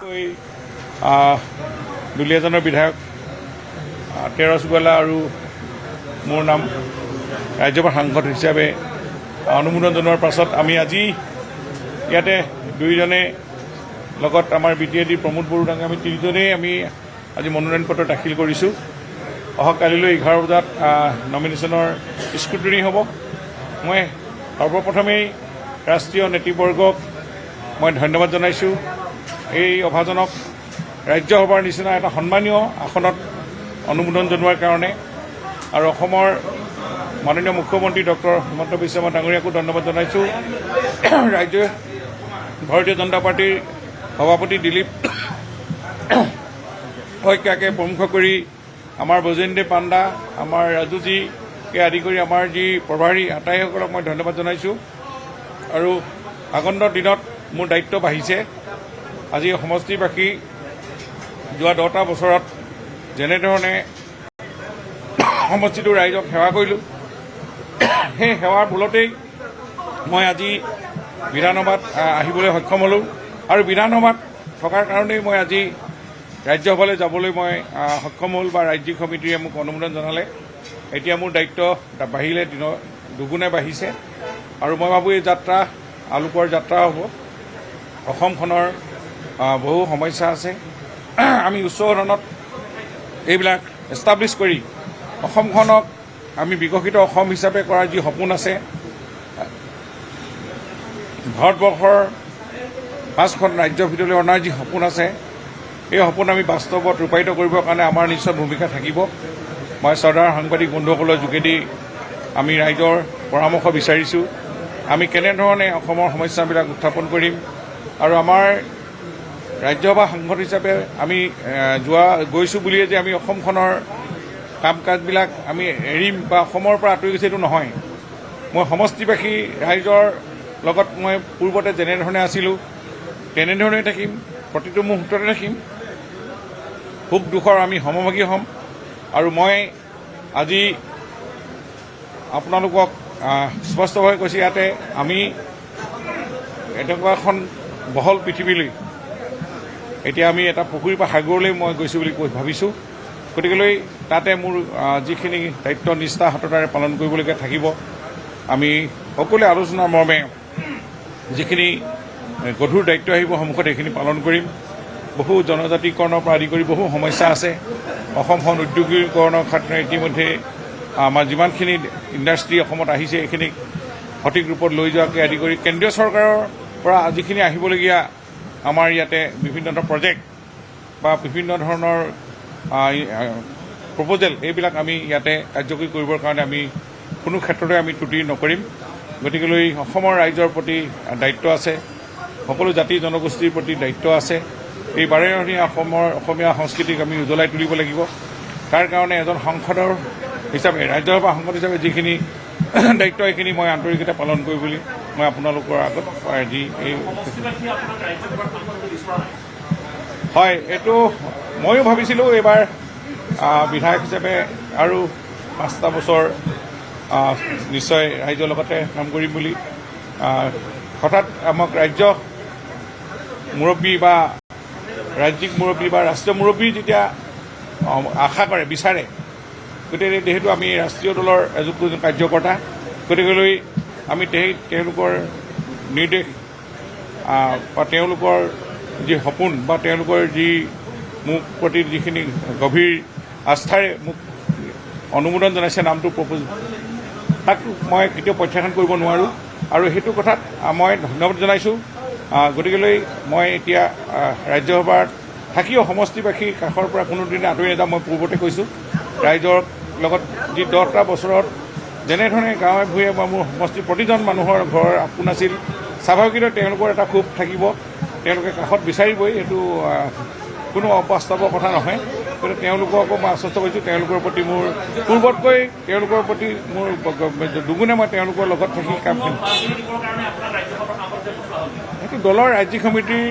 দুলীয়াজনৰ বিধায়ক তেৰজ গোৱালা আৰু মোৰ নাম ৰাজ্যসভাৰ সাংসদ হিচাপে অনুমোদন জনোৱাৰ পাছত আমি আজি ইয়াতে দুইজনে লগত আমাৰ বিটিএডিৰ প্ৰমোদ বড়োদাঙে আমি তিনিজনেই আমি আজি মনোনয়ন পত্ৰ দাখিল কৰিছোঁ অহা কালিলৈ 11 বজাত নমিনেশ্যনৰ স্ক্ৰুটিনি হ'ব মই সৰ্বপ্ৰথমেই ৰাষ্ট্ৰীয় নেতৃবৰ্গক মই ধন্যবাদ জনাইছোঁ এই অভাজনক ৰাজ্যসভাৰ নিচিনা এটা সন্মানীয় আসনত অনুমোদন জনোৱাৰ কাৰণে আৰু অসমৰ মাননীয় মুখ্যমন্ত্ৰী ডক্টৰ হিমন্ত বিশ্ব শৰ্মা ডাঙৰীয়াকো ধন্যবাদ জনাইছোঁ ভাৰতীয় জনতা পাৰ্টীৰ সভাপতি দিলীপ শইকীয়াকে প্ৰমুখ কৰি আমাৰ বজেন্দ্ৰ পাণ্ডা আমাৰ ৰাজুজীকে আদি কৰি আমাৰ যি প্ৰভাৰী আটাইসকলক মই ধন্যবাদ জনাইছোঁ আৰু আগন্তুক দিনত মোৰ দায়িত্ব বাঢ়িছে আজি সমষ্টিবাসী যোৱা 10টা বছৰত যেনেধৰণে সমষ্টিটোৰ ৰাইজক সেৱা কৰিলোঁ সেই সেৱাৰ বলতেই মই আজি বিধানসভাত আহিবলৈ সক্ষম হ'লোঁ আৰু বিধানসভাত থকাৰ কাৰণেই মই আজি ৰাজ্যসভালৈ যাবলৈ মই সক্ষম হ'ল বা ৰাজ্যিক সমিতিয়ে মোক অনুমোদন জনালে এতিয়া মোৰ দায়িত্ব বাঢ়িলে দুগুণে বাঢ়িছে আৰু মই ভাবোঁ এই যাত্ৰা আলোকৰ যাত্ৰা হ'ব অসমখনৰ বহু সমস্যা আছে আমি উচ্চ সদনত এইবিলাক এষ্টাব্লিছ কৰি অসমখনক আমি বিকশিত অসম হিচাপে কৰাৰ যি সপোন আছে ভাৰতবৰ্ষৰ 5খন ৰাজ্যৰ ভিতৰলৈ অনাৰ যি সপোন আছে এই সপোন আমি বাস্তৱত ৰূপায়িত কৰিবৰ কাৰণে আমাৰ নিশ্চয় ভূমিকা থাকিব মই শ্ৰদ্ধাৰ সাংবাদিক বন্ধুসকলৰ যোগেদি আমি ৰাইজৰ পৰামৰ্শ বিচাৰিছোঁ আমি কেনেধৰণে অসমৰ সমস্যাবিলাক উত্থাপন কৰিম আৰু আমাৰ ৰাজ্যসভা সাংসদ হিচাপে আমি গৈছোঁ বুলিয়ে যে আমি অসমখনৰ কাম কাজবিলাক আমি এৰিম বা অসমৰ পৰা আঁতৰি গৈছে এইটো নহয় মই সমষ্টিবাসী ৰাইজৰ লগত মই পূৰ্বতে যেনেধৰণে আছিলোঁ তেনেধৰণে থাকিম প্ৰতিটো মুহূৰ্ততে থাকিম সুখ দুখৰ আমি সমভাগী হ'ম আৰু মই আজি আপোনালোকক স্পষ্টভাৱে কৈছোঁ ইয়াতে আমি এনেকুৱা এখন বহল পৃথিৱীলৈ এতিয়া আমি এটা পুখুৰী বা সাগৰলৈ মই গৈছোঁ বুলি ভাবিছোঁ গতিকেলৈ তাতে মোৰ যিখিনি দায়িত্ব নিষ্ঠা সততাৰে পালন কৰিবলগীয়া থাকিব আমি সকলোৱে আলোচনাৰ মৰ্মে যিখিনি গধুৰ দায়িত্ব আহিব সন্মুখত সেইখিনি পালন কৰিম বহু জনজাতিকৰণৰ পৰা আদি কৰি বহু সমস্যা আছে অসমখন উদ্যোগীকৰণৰ ক্ষেত্ৰত ইতিমধ্যে আমাৰ যিমানখিনি ইণ্ডাষ্ট্ৰী অসমত আহিছে এইখিনিক সঠিক ৰূপত লৈ যোৱাকৈ আদি কৰি কেন্দ্ৰীয় চৰকাৰৰ পৰা যিখিনি আহিবলগীয়া আমাৰ ইয়াতে বিভিন্ন ধৰণৰ প্ৰজেক্ট বা বিভিন্ন ধৰণৰ প্ৰপ'জেল এইবিলাক আমি ইয়াতে কাৰ্যকৰী কৰিবৰ কাৰণে আমি কোনো ক্ষেত্ৰতে আমি ত্ৰুটি নকৰিম গতিকেলৈ অসমৰ ৰাইজৰ প্ৰতি দায়িত্ব আছে সকলো জাতি জনগোষ্ঠীৰ প্ৰতি দায়িত্ব আছে এই বাৰেৰহণীয়া অসমীয়া সংস্কৃতিক আমি উজ্বলাই তুলিব লাগিব তাৰ কাৰণে এজন সাংসদৰ হিচাপে ৰাজ্যসভা সাংসদ হিচাপে যিখিনি দায়িত্ব এইখিনি মই আন্তৰিকতা পালন কৰি বুলি মই আপোনালোকৰ আগত আজি হয় এইটো ময়ো ভাবিছিলোঁ এইবাৰ বিধায়ক হিচাপে আৰু 5টা বছৰ নিশ্চয় ৰাইজৰ লগতে কাম কৰিম বুলি হঠাৎ আমাক ৰাজ্য মুৰব্বী বা ৰাজ্যিক মুৰব্বী বা ৰাষ্ট্ৰীয় মুৰব্বী যেতিয়া আশা কৰে বিচাৰে গতিকে যিহেতু আমি ৰাষ্ট্ৰীয় দলৰ এজন কাৰ্যকৰ্তা গতিকেলৈ আমি তেওঁলোকৰ নিৰ্দেশ বা তেওঁলোকৰ যি সপোন বা তেওঁলোকৰ যি মোক প্ৰতি যিখিনি গভীৰ আস্থাৰে মোক অনুমোদন জনাইছে নামটো প্ৰপ'জ তাক মই কেতিয়াও প্ৰত্যাখ্যান কৰিব নোৱাৰোঁ আৰু সেইটো কথাত মই ধন্যবাদ জনাইছোঁ গতিকেলৈ মই এতিয়া ৰাজ্যসভাত থাকিও সমষ্টিবাসীৰ কাষৰ পৰা কোনোদিনে আঁতৰি নাযাওঁ মই পূৰ্বতে কৈছোঁ ৰাইজৰ লগত যি 10টা বছৰত যেনেধৰণে গাঁৱে ভূঞে বা মোৰ সমষ্টিৰ প্ৰতিজন মানুহৰ ঘৰ আপোন আছিল স্বাভাৱিকতে তেওঁলোকৰ এটা ক্ষোভ থাকিব তেওঁলোকে কাষত বিচাৰিবই এইটো কোনো অবাস্তৱৰ কথা নহয় গতিকে তেওঁলোককো মই আশ্বস্ত কৰিছোঁ তেওঁলোকৰ প্ৰতি মোৰ পূৰ্বতকৈ তেওঁলোকৰ প্ৰতি মোৰ দুগুণে মই তেওঁলোকৰ লগত থাকি কাম কৰিম সেইটো দলৰ ৰাজ্যিক সমিতিৰ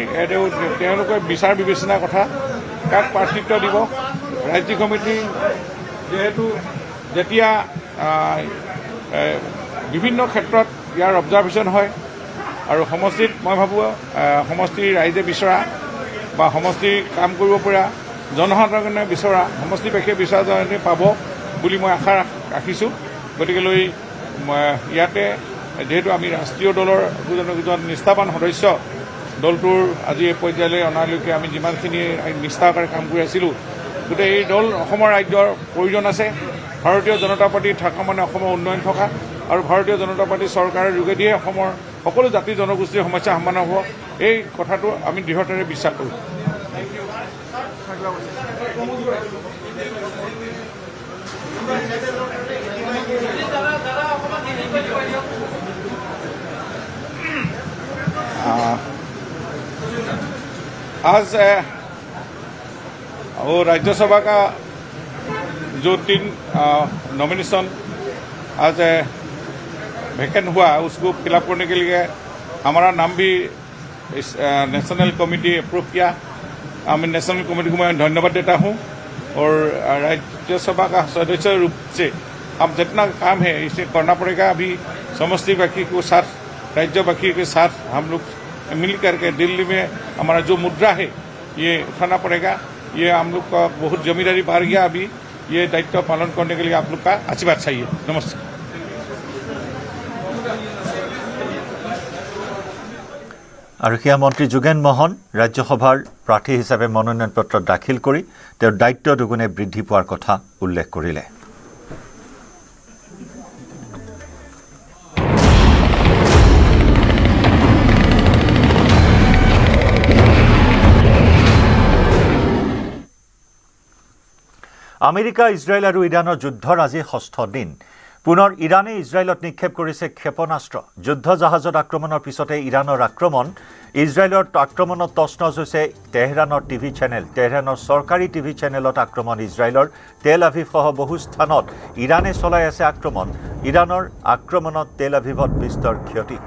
তেওঁলোকে বিচাৰ বিবেচনাৰ কথা কাক প্ৰাৰ্থিত্ব দিব ৰাজ্যিক সমিতি যিহেতু যেতিয়া বিভিন্ন ক্ষেত্ৰত ইয়াৰ অবজাৰভেশ্যন হয় আৰু সমষ্টিত মই ভাবোঁ সমষ্টিৰ ৰাইজে বিচৰা বা সমষ্টিৰ কাম কৰিব পৰা জনসাধাৰণে বিচৰা সমষ্টিবাসীয়ে বিচৰা জনে পাব বুলি মই আশা ৰাখিছোঁ গতিকেলৈ ইয়াতে যিহেতু আমি ৰাষ্ট্ৰীয় দলৰ একজন নিষ্ঠাবান সদস্য দলটোৰ আজি এই পৰ্যায়লৈ অনালৈকে আমি যিমানখিনি নিষ্ঠাকাৰে কাম কৰি আছিলোঁ গতিকে এই দল অসমৰ ৰাজ্যৰ প্ৰয়োজন আছে ভাৰতীয় জনতা পাৰ্টি থকা মানে অসমৰ উন্নয়ন থকা আৰু ভাৰতীয় জনতা পাৰ্টি চৰকাৰৰ যোগেদিয়ে অসমৰ সকলো জাতি জনগোষ্ঠীৰ সমস্যা সমাধান হ'ব এই কথাটো আমি দৃঢ়তাৰে বিশ্বাস কৰোঁ आज वो राज्यसभा का जो 3 नॉमिनेशन आज वैकेंट हुआ उसको फिलअप करने के लिए हमारा नाम भी इस नेशनल कमेटी अप्रूव किया मैं नेशनल कमेटी को मैं धन्यवाद देता हूँ और राज्यसभा का सदस्य रूप से हम जितना काम है इसे करना पड़ेगा अभी समष्टिवासी को साथ राज्यवासी के साथ हम लोग मिल करके दिल्ली में हमारा जो मुद्रा है ये उठाना पड़ेगा ये हम लोग का बहुत जिम्मेदारी बढ़ गया अभी ये दायित्व पालन करने के लिए आप लोग का आशीर्वाद चाहिए नमस्ते आरक्षिया मंत्री যোগেন মোহন राज्यसभार प्रार्थी हिसाबे मनोनयन पत्र दाखिल करी तेर दायित्व दुगुणे बृद्धि पोৱাৰ কথা उल्लेख करिले আমেৰিকা ইজৰাইল আৰু ইৰানৰ যুদ্ধৰ আজি 6ঠ দিন পুনৰ ইৰানে ইজৰাইলত নিক্ষেপ কৰিছে ক্ষেপণাস্ত্ৰ যুদ্ধ জাহাজত আক্ৰমণৰ পিছতে ইৰানৰ আক্ৰমণ ইজৰাইলৰ আক্ৰমণত তছনছ হৈছে তেহৰানৰ টিভি চেনেল তেহৰানৰ চৰকাৰী টিভি চেনেলত আক্ৰমণ ইজৰাইলৰ তেল আভিভ সহ বহু স্থানত ইৰানে চলাই আছে আক্ৰমণ ইৰানৰ আক্ৰমণত তেল আভিভত বিস্তৰ ক্ষতি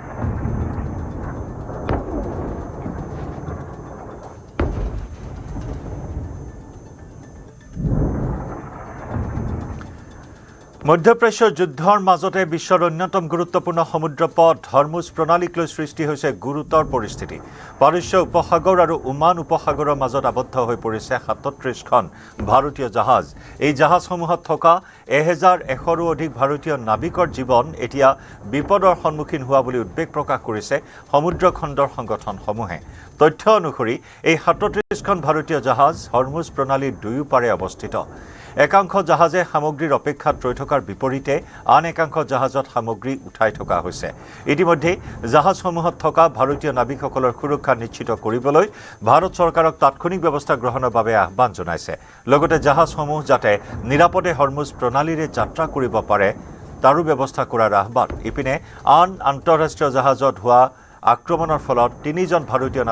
মধ্যপ্ৰাচ্যৰ যুদ্ধৰ মাজতে বিশ্বৰ অন্যতম গুৰুত্বপূৰ্ণ সমুদ্ৰপথ হৰমুজ প্ৰণালীক লৈ সৃষ্টি হৈছে গুৰুতৰ পৰিস্থিতি পাৰস্য উপসাগৰ আৰু ওমান উপসাগৰৰ মাজত আবদ্ধ হৈ পৰিছে ৩৭খন ভাৰতীয় জাহাজ এই জাহাজসমূহত থকা ১,১০০ৰো অধিক ভাৰতীয় নাবিকৰ জীৱন এতিয়া বিপদৰ সন্মুখীন হোৱা বুলি উদ্বেগ প্ৰকাশ কৰিছে সমুদ্ৰ খণ্ডৰ সংগঠনসমূহে তথ্য অনুসৰি এই ৩৭খন ভাৰতীয় জাহাজ হৰমুজ প্ৰণালীৰ দুয়োপাৰে অৱস্থিত একাংশ জাহাজে সামগ্ৰীৰ অপেক্ষাত ৰৈ থকাৰ বিপৰীতে আন একাংশ জাহাজত সামগ্ৰী উঠাই থকা হৈছে ইতিমধ্যে জাহাজসমূহত থকা ভাৰতীয় নাবিকসকলৰ সুৰক্ষা নিশ্চিত কৰিবলৈ ভাৰত চৰকাৰক তাৎক্ষণিক ব্যৱস্থা গ্ৰহণৰ বাবে আহ্বান জনাইছে লগতে জাহাজসমূহ যাতে নিৰাপদে হৰমুজ প্ৰণালীৰে যাত্ৰা কৰিব পাৰে তাৰো ব্যৱস্থা কৰাৰ আহ্বান ইপিনে আন আন্তঃৰাষ্ট্ৰীয় জাহাজত হোৱা আক্ৰমণৰ ফলত ৩জন ভাৰতীয়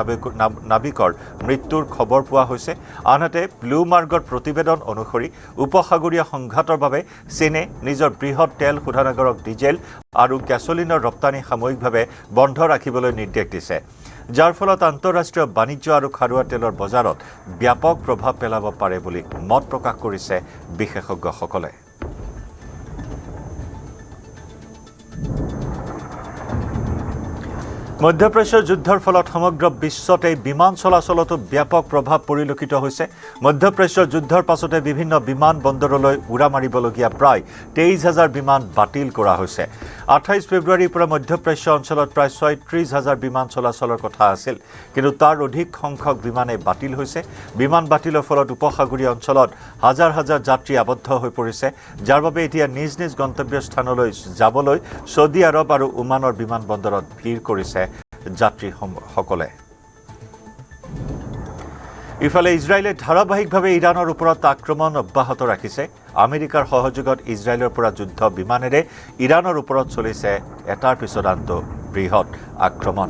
নাবিকৰ মৃত্যুৰ খবৰ পোৱা হৈছে আনহাতে ব্লুমাৰ্গৰ প্ৰতিবেদন অনুসৰি উপসাগৰীয় সংঘাতৰ বাবে চীনে নিজৰ বৃহৎ তেল শোধনাগাৰক ডিজেল আৰু গ্যাসোলিনৰ ৰপ্তানি সাময়িকভাৱে বন্ধ ৰাখিবলৈ নিৰ্দেশ দিছে যাৰ ফলত আন্তঃৰাষ্ট্ৰীয় বাণিজ্য আৰু খাৰুৱা তেলৰ বজাৰত ব্যাপক প্ৰভাৱ পেলাব পাৰে বুলি মত প্ৰকাশ কৰিছে বিশেষজ্ঞসকলে মধ্যপ্ৰাচ্যৰ যুদ্ধৰ ফলত সমগ্ৰ বিশ্বতে বিমান চলাচলতো ব্যাপক প্ৰভাৱ পৰিলক্ষিত হৈছে। মধ্যপ্ৰাচ্যৰ যুদ্ধৰ পাছতে বিভিন্ন বিমান বন্দৰলৈ উৰা মাৰিবলগীয়া প্ৰায় 23,000 বিমান বাতিল কৰা হৈছে। 28 ফেব্ৰুৱাৰীৰ পৰা মধ্যপ্ৰাচ্য অঞ্চলত প্ৰায় 36,000 বিমান চলাচলৰ কথা আছিল, কিন্তু তাৰ অধিক সংখ্যক বিমানে বাতিল হৈছে। বিমান বাতিলৰ ফলত উপসাগৰীয় অঞ্চলত হাজাৰ হাজাৰ যাত্ৰী আবদ্ধ হৈ পৰিছে, যাৰ বাবে এতিয়া নিজ নিজ গন্তব্যস্থানলৈ যাবলৈ ছৌদি আৰব আৰু ওমানৰ বিমান বন্দৰত ভিৰ কৰিছে যাত্ৰীসকলে। ইফালে ইজৰাইলে ধাৰাবাহিকভাৱে ইৰাণৰ ওপৰত আক্ৰমণ অব্যাহত ৰাখিছে। আমেৰিকাৰ সহযোগত ইজৰাইলৰ পৰা যুদ্ধ বিমানেৰে ইৰাণৰ ওপৰত চলিছে এটাৰ পিছত আনটো বৃহৎ আক্ৰমণ।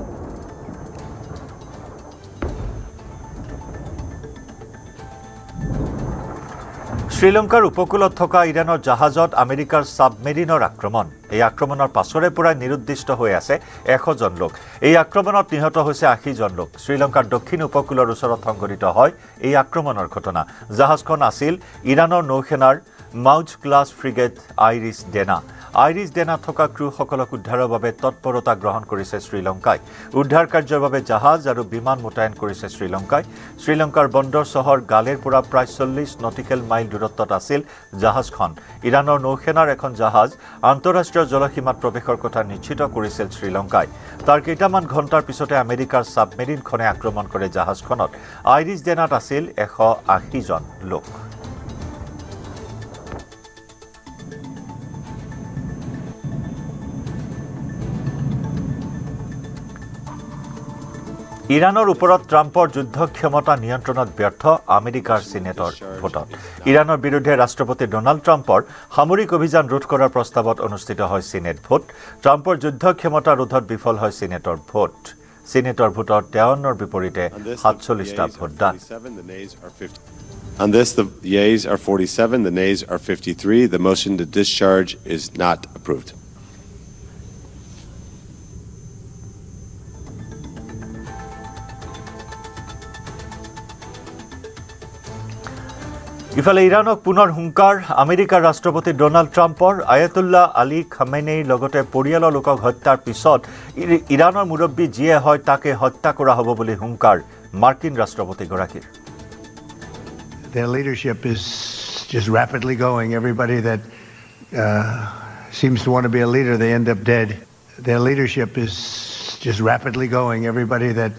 শ্ৰীলংকাৰ উপকূলত থকা ইৰাণৰ জাহাজত আমেৰিকাৰ ছাবমেৰিনৰ আক্ৰমণ। এই আক্ৰমণৰ পাছৰে পৰাই নিৰুদ্দিষ্ট হৈ আছে 100জন লোক। এই আক্ৰমণত নিহত হৈছে 80জন লোক। শ্ৰীলংকাৰ দক্ষিণ উপকূলৰ ওচৰত সংঘটিত হয় এই আক্ৰমণৰ ঘটনা। জাহাজখন আছিল ইৰাণৰ নৌসেনাৰ মাউজ class frigate Irish Dena. Irish ডেনাত থকা ক্ৰুসকলক উদ্ধাৰৰ বাবে তৎপৰতা গ্ৰহণ কৰিছে শ্ৰীলংকাই। উদ্ধাৰ কাৰ্যৰ বাবে জাহাজ আৰু বিমান মোতায়েন কৰিছে শ্ৰীলংকাই। শ্ৰীলংকাৰ বন্দৰ চহৰ গালেৰ পৰা প্ৰায় 40 নটিকেল মাইল দূৰত্বত আছিল জাহাজখন। ইৰাণৰ নৌসেনাৰ এখন জাহাজ আন্তঃৰাষ্ট্ৰীয় জলসীমাত প্ৰৱেশৰ কথা নিশ্চিত কৰিছিল শ্ৰীলংকাই। তাৰ কেইটামান ঘণ্টাৰ পিছতে আমেৰিকাৰ ছাবমেৰিনখনে আক্ৰমণ কৰে জাহাজখনত। আইৰিছ ডেনাত আছিল 180জন লোক। ইৰাণৰ ওপৰত ট্ৰাম্পৰ যুদ্ধ ক্ষমতা নিয়ন্ত্ৰণত ব্যৰ্থ আমেৰিকাৰ চিনেটৰ ভোটত। ইৰাণৰ বিৰুদ্ধে ৰাষ্ট্ৰপতি ডোনাল্ড ট্ৰাম্পৰ সামৰিক অভিযান ৰোধ কৰাৰ প্ৰস্তাৱত অনুষ্ঠিত হয় চিনেট ভোট। ট্ৰাম্পৰ যুদ্ধ ক্ষমতা ৰোধত বিফল হয় চিনেটৰ ভোট। চিনেটৰ ভোটত 53ৰ বিপৰীতে 47টা ভোটদান। On this, the yeas are 47, the nays are 53. The motion to discharge is not approved. ইফালে ইৰাণক পুনৰ হুংকাৰ আমেৰিকাৰ ৰাষ্ট্ৰপতি ডোনাল্ড ট্ৰাম্পৰ। আয়াতুল্লাহ আলী খামেনেইৰ লগতে পৰিয়ালৰ লোকক হত্যাৰ পিছত ইৰাণৰ মুৰব্বী যিয়ে হয় তাকে হত্যা কৰা হ'ব বুলি হুংকাৰ মাৰ্কিন ৰাষ্ট্ৰপতিগৰাকীৰ। Their leadership is just rapidly going. Everybody that seems to want to be a leader, they end up dead. Their leadership is just rapidly going. Everybody that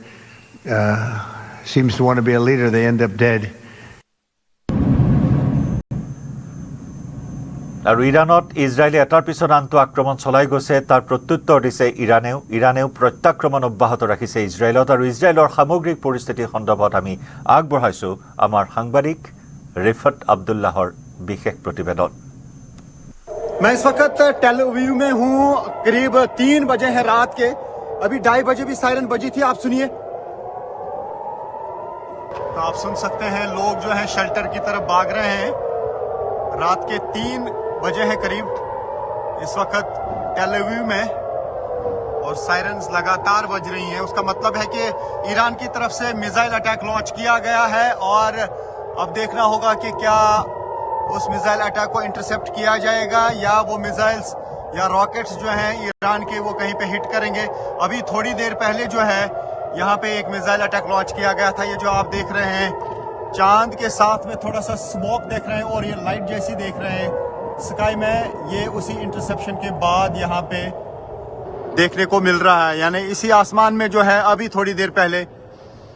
seems to want to be a leader, they end up dead. আৰু ইৰাণত ইজৰাইলে এটাৰ পিছত আনটো আক্ৰমণ চলাই গৈছে। তাৰ প্ৰত্যুত্তৰ দিছে ইৰাণেও প্ৰত্যাক্ৰমণ অব্যাহত ৰাখিছে ইজৰাইলত। আৰু ইজৰাইলৰ সামগ্ৰিক পৰিস্থিতি সন্দৰ্ভত আমি আগবঢ়াইছো আমাৰ সাংবাদিক ৰিফাত আব্দুল্লাহৰ বিশেষ প্ৰতিবেদন। मैं इस वक्त टेल अवीव में हूँ। करीब 3 बजे है रात के। अभी 2:30 बजे भी सायरन बजी थी। आप सुनिए, तो आप सुन सकते हैं लोग जो है शेल्टर की तरफ भाग रहे हैं। रात के 3 बजे है करीब इस वक्त टेल अवीव में, और सायरन्स लगातार बज रही हैं। उसका मतलब है कि ईरान की तरफ से मिसाइल अटैक लॉन्च किया गया है, और अब देखना होगा कि क्या उस मिसाइल अटैक को इंटरसेप्ट किया जाएगा या वो मिसाइल्स या रॉकेट्स जो हैं ईरान के वो कहीं पे हिट करेंगे। अभी थोड़ी देर पहले जो है यहाँ पे एक मिसाइल अटैक लॉन्च किया गया था। ये जो आप देख रहे हैं चांद के साथ में थोड़ा सा स्मोक देख रहे हैं और ये लाइट जैसी देख रहे हैं स्काई में, ये उसी इंटरसेप्शन के बाद यहाँ पे देखने को मिल रहा है। यानी इसी आसमान में जो है अभी थोड़ी देर पहले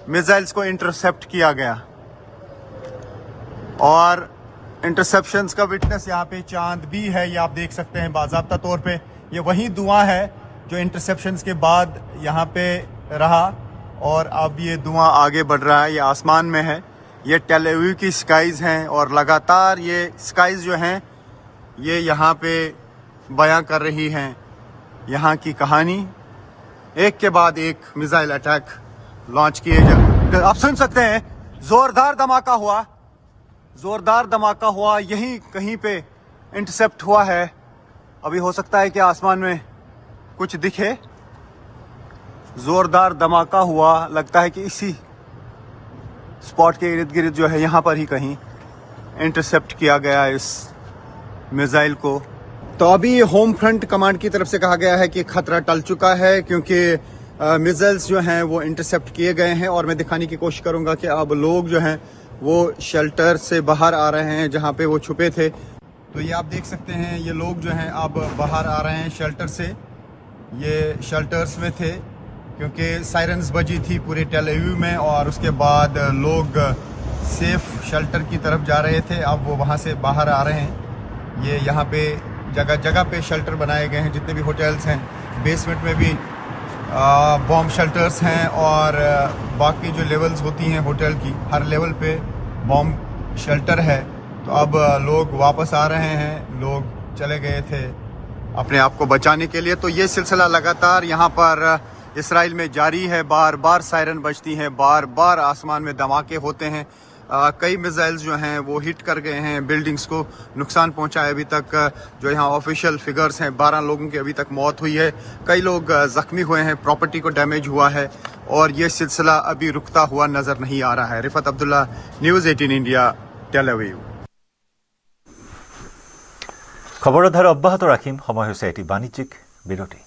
मिसाइल्स को इंटरसेप्ट किया गया, और इंटरसेप्शंस का विटनेस यहाँ पे चांद भी है। ये आप देख सकते हैं बाज़ाब्ता तौर पे ये वही धुआं है जो इंटरसेप्शंस के बाद यहाँ पे रहा, और अब ये धुआं आगे बढ़ रहा है। ये आसमान में है, ये टेल अवीव की स्काइज़ हैं, और लगातार ये स्काइज़ जो हैं ये यहाँ पे बयां कर रही हैं यहाँ की कहानी। एक के बाद एक मिसाइल अटैक लॉन्च किए जा। आप सुन सकते हैं जोरदार धमाका हुआ यहीं कहीं पे इंटरसेप्ट हुआ है। अभी हो सकता है कि आसमान में कुछ दिखे। जोरदार धमाका हुआ, लगता है कि इसी स्पॉट के इर्द गिर्द जो है यहाँ पर ही कहीं इंटरसेप्ट किया गया इस मिसाइल को। तो अभी होम फ्रंट कमांड की तरफ से कहा गया है कि खतरा टल चुका है, क्योंकि मिसाइल्स जो हैं वो इंटरसेप्ट किए गए हैं और मैं दिखाने की कोशिश करूंगा कि अब लोग जो हैं वो शेल्टर से बाहर आ रहे हैं जहां पे वो छुपे थे। तो ये आप देख सकते हैं, ये लोग जो हैं अब बाहर आ रहे हैं शेल्टर से। ये शेल्टर्स में थे क्योंकि सायरन्स बजी थी पूरे टेल अवीव में और उसके बाद लोग सेफ शेल्टर की तरफ जा रहे थे। अब वो वहाँ से बाहर आ रहे हैं। ये यहाँ पे जगह जगह पे शेल्टर बनाए गए हैं, जितने भी होटल्स हैं। बेसमेंट में भी बॉम्ब शेल्टर्स हैं और बाकी जो लेवल्स होती हैं होटल की, हर लेवल पे बॉम्ब शेल्टर है। तो अब लोग वापस आ रहे हैं, लोग चले गए थे अपने आप को बचाने के लिए। तो ये सिलसिला लगातार यहाँ पर इसराइल में जारी है। बार बार सायरन बजती हैं, बार बार आसमान में धमाके होते हैं। कई मिसाइल्स जो हैं वो हिट कर गए हैं, बिल्डिंग्स को नुकसान पहुंचा है। अभी तक जो यहाँ ऑफिशियल फिगर्स हैं 12 लोगों की अभी तक मौत हुई है, कई लोग जख्मी हुए हैं, प्रॉपर्टी को डैमेज हुआ है और ये सिलसिला अभी रुकता हुआ नजर नहीं आ रहा है। Rifat Abdullah, news 18 India, Tel Aviv. खबৰৰ ধাৰা অব্যাহত ৰাখিম। সময় হৈছে এটি বাণিজ্যিক বিৰতি।